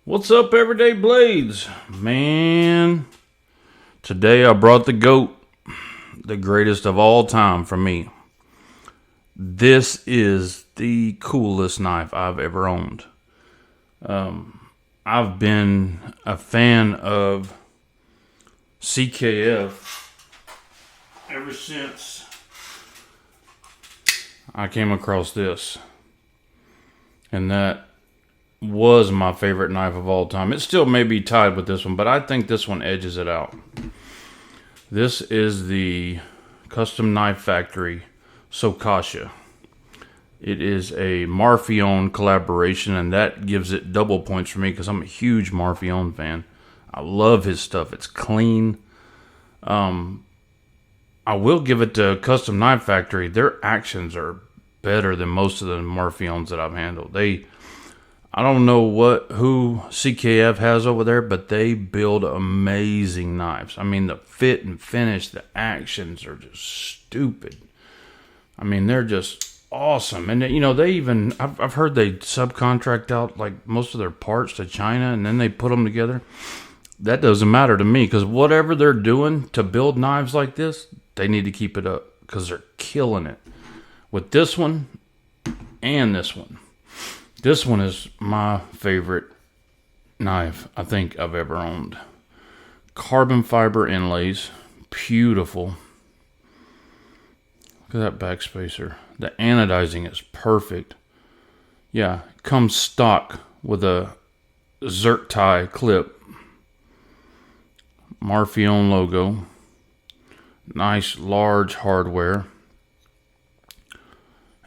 What's up, Everyday Blades? Man, today I brought the GOAT, the greatest of all time for me. This is the coolest knife I've ever owned. I've been a fan of CKF ever since I came across this. And that was my favorite knife of all time. It still may be tied with this one, but I think this one edges it out. This is the Custom Knife Factory Sokosha. It is a Marfione collaboration, and that gives it double points for me because I'm a huge Marfione fan. I love his stuff. It's clean. I will give it to Custom Knife Factory. Their actions are better than most of the Marfiones that I've handled. I don't know who CKF has over there, but they build amazing knives. I mean, the fit and finish, the actions are just stupid. I mean, they're just awesome. And I've heard they subcontract out like most of their parts to China, and then they put them together. That doesn't matter to me, because whatever they're doing to build knives like this, they need to keep it up because they're killing it with this one and this one. This one is my favorite knife I think I've ever owned. Carbon fiber inlays, beautiful. Look at that backspacer. The anodizing is perfect. Yeah, it comes stock with a Zerk clip. Marfione logo. Nice large hardware.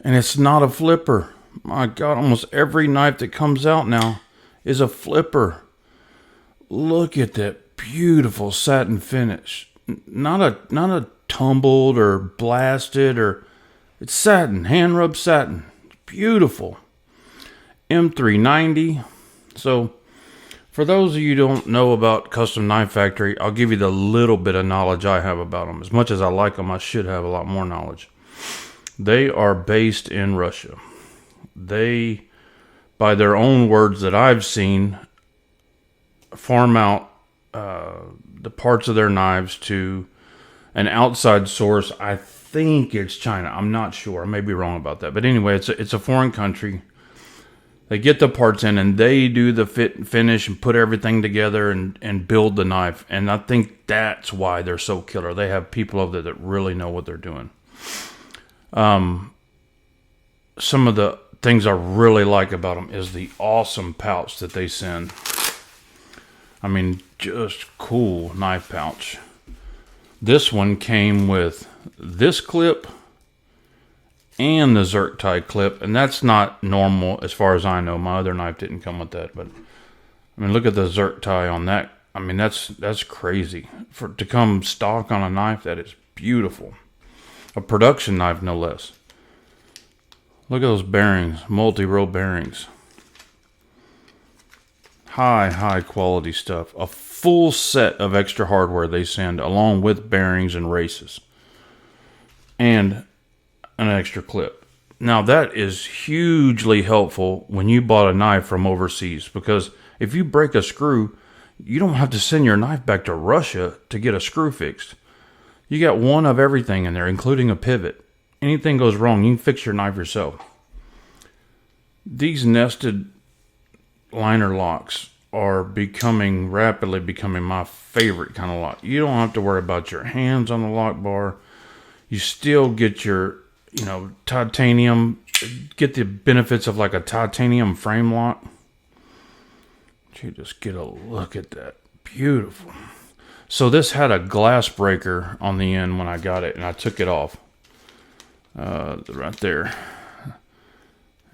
And it's not a flipper. My God, almost every knife that comes out now is a flipper. Look at that beautiful satin finish. Not a tumbled or blasted, it's satin, hand rubbed satin. It's beautiful. M390. So, for those of you who don't know about Custom Knife Factory, I'll give you the little bit of knowledge I have about them. As much as I like them, I should have a lot more knowledge. They are based in Russia. They, by their own words that I've seen, farm out the parts of their knives to an outside source. I think it's China. I'm not sure. I may be wrong about that. But anyway, it's a foreign country. They get the parts in and they do the fit and finish and put everything together and build the knife. And I think that's why they're so killer. They have people over there that really know what they're doing. Some of the things I really like about them is the awesome pouch that they send. I mean, just cool knife pouch. This one came with this clip and the Zerk clip, and that's not normal as far as I know. My other knife didn't come with that, but I mean, look at the Zerk on that. I mean, that's crazy to come stock on a knife. That is beautiful. A production knife, no less. Look at those bearings, multi-row bearings. High quality stuff. A full set of extra hardware they send along with bearings and races. And an extra clip. Now that is hugely helpful when you bought a knife from overseas, because if you break a screw, you don't have to send your knife back to Russia to get a screw fixed. You got one of everything in there, including a pivot. Anything goes wrong, you can fix your knife yourself. These nested liner locks are rapidly becoming my favorite kind of lock. You don't have to worry about your hands on the lock bar. You still get your, titanium, get the benefits of like a titanium frame lock. You just get a look at that. Beautiful. So this had a glass breaker on the end when I got it, and I took it off. Right there.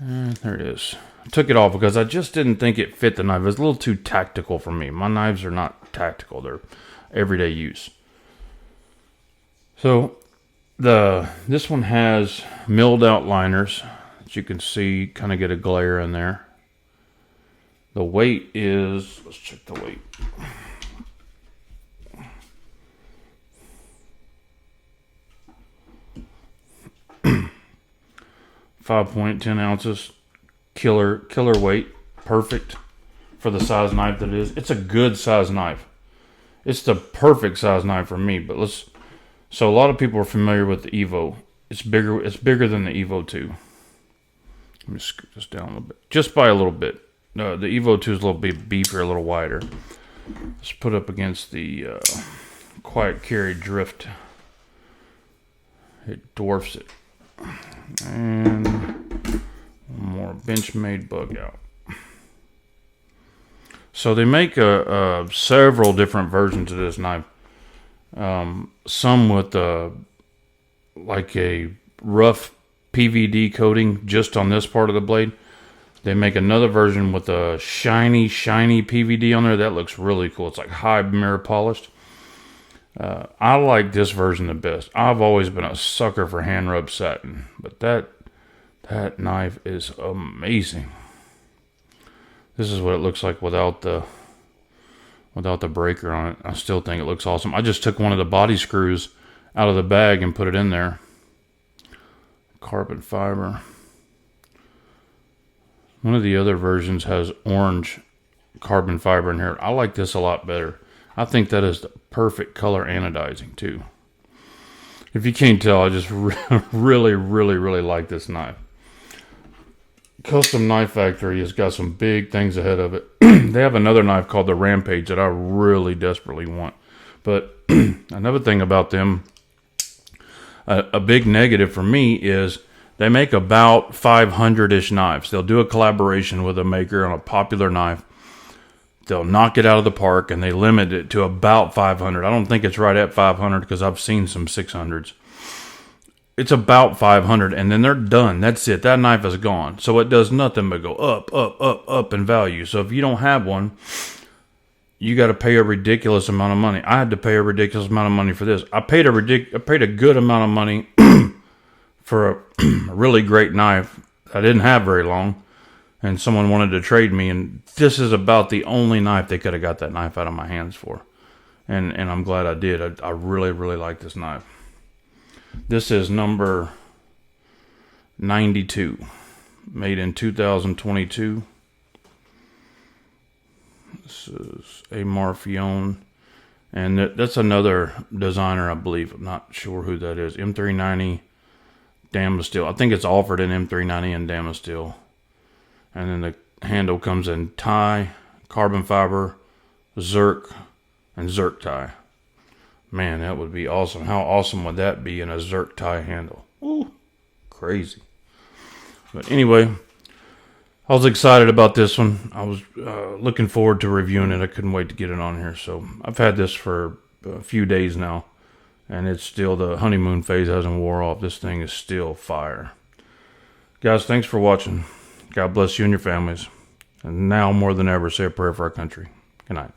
There it is. I took it off because I just didn't think it fit the knife. It was a little too tactical for me. My knives are not tactical. They're everyday use. So this one has milled out liners. As you can see, kind of get a glare in there. The weight is, let's check the weight. 5.10 ounces. Killer weight. Perfect for the size knife that it is. It's a good size knife. It's the perfect size knife for me. But so a lot of people are familiar with the Evo. It's bigger. It's bigger than the Evo 2. Let me scoot this down a little bit, just by a little bit. The Evo 2 is a little bit beefier, a little wider. Let's put up against the Quiet Carry Drift. It dwarfs it. And one more Benchmade bug out. So they make several different versions of this knife. Some with like a rough PVD coating just on this part of the blade. They make another version with a shiny PVD on there. That looks really cool. It's like high mirror polished. I like this version the best. I've always been a sucker for hand rubbed satin, but that knife is amazing. This is what it looks like without the breaker on it. I still think it looks awesome. I just took one of the body screws out of the bag and put it in there. Carbon fiber. One of the other versions has orange carbon fiber in here. I like this a lot better. I think that is the perfect color anodizing too. If you can't tell, I just really like this knife. Custom Knife Factory has got some big things ahead of it. They have another knife called the Rampage that I really desperately want. But another thing about them, a big negative for me is they make about 500-ish knives. They'll do a collaboration with a maker on a popular knife. They'll knock it out of the park, and they limit it to about 500. I don't think it's right at 500 because I've seen some 600s. It's about 500, and then they're done. That's it. That knife is gone. So it does nothing but go up in value. So if you don't have one, you got to pay a ridiculous amount of money. I had to pay a ridiculous amount of money for this. I paid a good amount of money for a really great knife I didn't have very long, and someone wanted to trade me, and this is about the only knife they could have got that knife out of my hands for. And I'm glad I did. I really like this knife. This is number 92, made in 2022. This is a Marfione, and that's another designer, I believe. I'm not sure who that is. M390 Damasteel. I think it's offered in M390 and Damasteel. And then the handle comes in tie, carbon fiber, Zerk, and Zerk tie. Man, that would be awesome. How awesome would that be in a Zerk tie handle? Ooh, crazy. But anyway, I was excited about this one. I was looking forward to reviewing it. I couldn't wait to get it on here. So I've had this for a few days now, and it's still, the honeymoon phase hasn't wore off. This thing is still fire. Guys, thanks for watching. God bless you and your families. And now more than ever, say a prayer for our country. Good night.